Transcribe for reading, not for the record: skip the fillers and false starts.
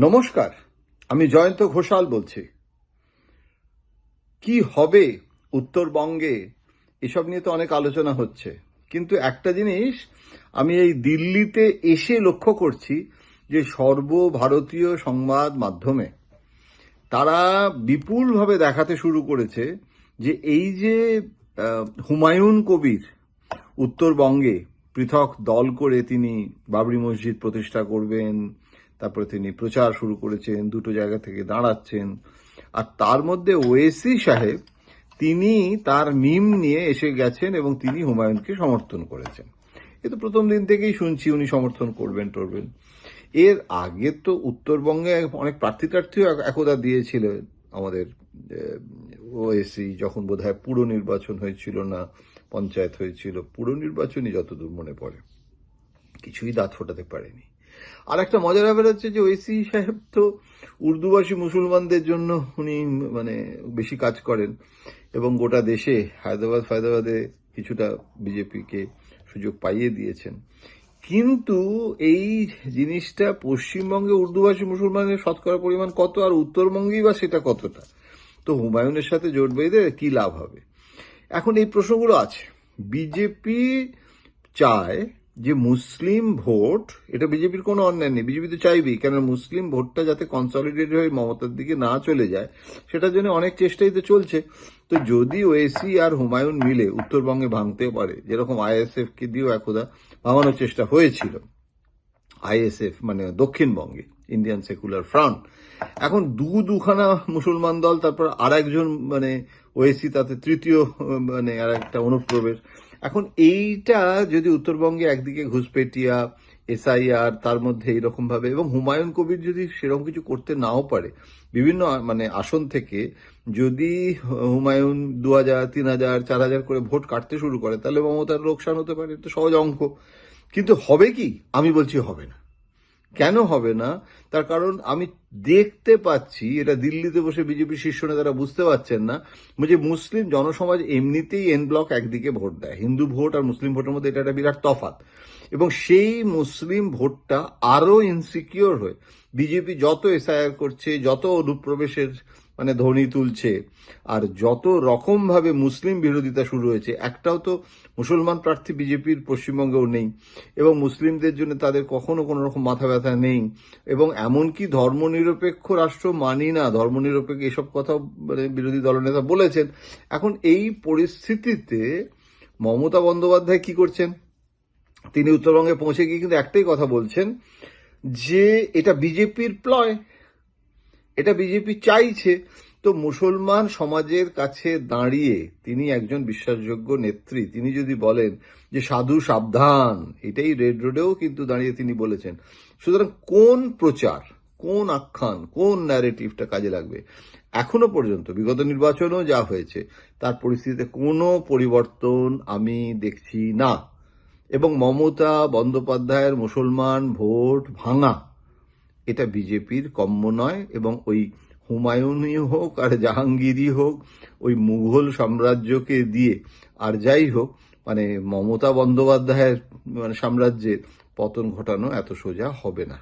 নমস্কার, আমি জয়ন্ত ঘোষাল বলছি। কি হবে উত্তরবঙ্গে এসব নিয়ে তো অনেক আলোচনা হচ্ছে, কিন্তু একটা জিনিস আমি এই দিল্লিতে এসে লক্ষ্য করছি যে সর্বভারতীয় সংবাদ মাধ্যমে তারা বিপুলভাবে দেখাতে শুরু করেছে যে এই যে হুমায়ুন কবির উত্তরবঙ্গে পৃথক দল করে তিনি বাবরি মসজিদ প্রতিষ্ঠা করবেন, তারপরে তিনি প্রচার শুরু করেছেন, দুটো জায়গা থেকে দাঁড়াচ্ছেন। আর তার মধ্যে ওয়েসি সাহেব তিনি তার মিম নিয়ে এসে গেছেন এবং তিনি হুমায়ুনকে সমর্থন করেছেন। এ তো প্রথম দিন থেকেই শুনছি উনি সমর্থন করবেন। এর আগে তো উত্তরবঙ্গে অনেক প্রার্থীও একদা দিয়েছিল আমাদের ওএসি, যখন বোধহয় পুর নির্বাচন হয়েছিল না পঞ্চায়েত হয়েছিল, পুর নির্বাচনই যতদূর মনে পড়ে, কিছুই দাঁত ফোটাতে পারেনি। আর একটা মজার ব্যাপার হচ্ছে যে ওএসি সাহেব তো উর্দুভাষী মুসলমানদের জন্য উনি বেশি কাজ করেন এবং গোটা দেশে হায়দ্রাবাদে কিছুটা বিজেপিকে সুযোগ পাইয়ে দিয়েছেন। কিন্তু এই জিনিসটা পশ্চিমবঙ্গে উর্দুভাষী মুসলমানের শতকরা পরিমাণ কত, আর উত্তরবঙ্গেই বা সেটা কতটা? তো হুমায়ুনের সাথে জোট বেঁধে কি লাভ হবে? এখন এই প্রশ্নগুলো আছে। বিজেপি চায় যে মুসলিম ভোট, এটা বিজেপির কোনো অন্যায় নেই, বিজেপি তো চাইবেই, কেন মুসলিম ভোটটা যাতে কনসলিডেটেড হয়ে মমতার দিকে না চলে যায়, সেটার জন্য অনেক চেষ্টাই তো চলছে। তো যদি ওএসি আর হুমায়ুন মিলে উত্তরবঙ্গে ভাঙতে পারে, যেরকম আইএসএফ কে দিয়েও একদা ভাঙানোর চেষ্টা হয়েছিল, আইএসএফ দক্ষিণবঙ্গে ইন্ডিয়ান সেকুলার ফ্রন্ট, এখন দুখানা মুসলমান দল, তারপর আর একজন ওএসি, তাতে তৃতীয় আর একটা অনুপ্রবেশ। এখন এইটা যদি উত্তরবঙ্গে একদিকে ঘুষপেটিয়া, এসআইআর, তার মধ্যে এইরকম ভাবে, এবং হুমায়ুন কবির যদি সেরকম কিছু করতে নাও পারে, বিভিন্ন আসন থেকে যদি হুমায়ুন 2000, 3000, 4000 করে ভোট কাটতে শুরু করে, তাহলে মমতার লোকসান হতে পারে। তো সহজ অঙ্ক। কিন্তু হবে কি? আমি বলছি হবে না। কেন হবে না? তার কারণ আমি দেখতে পাচ্ছি, এটা দিল্লিতে বসে বিজেপি শীর্ষ নেতারা বুঝতে পারছেন না, যে মুসলিম জনসমাজ এমনিতেই এন ব্লক একদিকে ভোট দেয়। হিন্দু ভোট আর মুসলিম ভোটের মধ্যে এটা একটা বিরাট তফাৎ, এবং সেই মুসলিম ভোটটা আরো ইনসিকিউর হয়ে বিজেপি যত এসআইআর করছে, যত অনুপ্রবেশের ধ্বনি তুলছে, আর যত রকম ভাবে মুসলিম বিরোধিতা শুরু হয়েছে, একটাও তো মুসলমান প্রার্থী বিজেপির পশ্চিমবঙ্গেও নেই, এবং মুসলিমদের জন্য তাদের কখনো কোনো রকম মাথা ব্যথা নেই, এবং এমনকি ধর্মনিরপেক্ষ রাষ্ট্র মানি না, ধর্মনিরপেক্ষ এসব কথা বিরোধী দলনেতা বলেছেন। এখন এই পরিস্থিতিতে মমতা বন্দ্যোপাধ্যায় কি করছেন? তিনি উত্তরবঙ্গে পৌঁছে গিয়ে কিন্তু একটাই কথা বলছেন, যে এটা বিজেপির প্লয়, এটা বিজেপি চাইছে। তো মুসলমান সমাজের কাছে দাঁড়িয়ে তিনি একজন বিশ্বাসযোগ্য নেত্রী, তিনি যদি বলেন যে সাধু সাবধান, এটাই রেড রোডেও কিন্তু দাঁড়িয়ে তিনি বলেছেন। সুতরাং কোন প্রচার, কোন আখ্যান, কোন ন্যারেটিভটা কাজে লাগবে? এখনো পর্যন্ত বিগত নির্বাচনেও যা হয়েছে তার পরিস্থিতিতে কোনো পরিবর্তন আমি দেখছি না, এবং মমতা বন্দ্যোপাধ্যায়ের মুসলমান ভোট ভাঙা এটা বিজেপির কম্য নয়। এবং ওই হুমায়ুনই হোক আর জাহাঙ্গীরই হোক, ওই মুঘল সাম্রাজ্যকে দিয়ে আর যাই হোক, মমতা বন্দ্যোপাধ্যায়ের সাম্রাজ্যের পতন ঘটানো এত সোজা হবে না।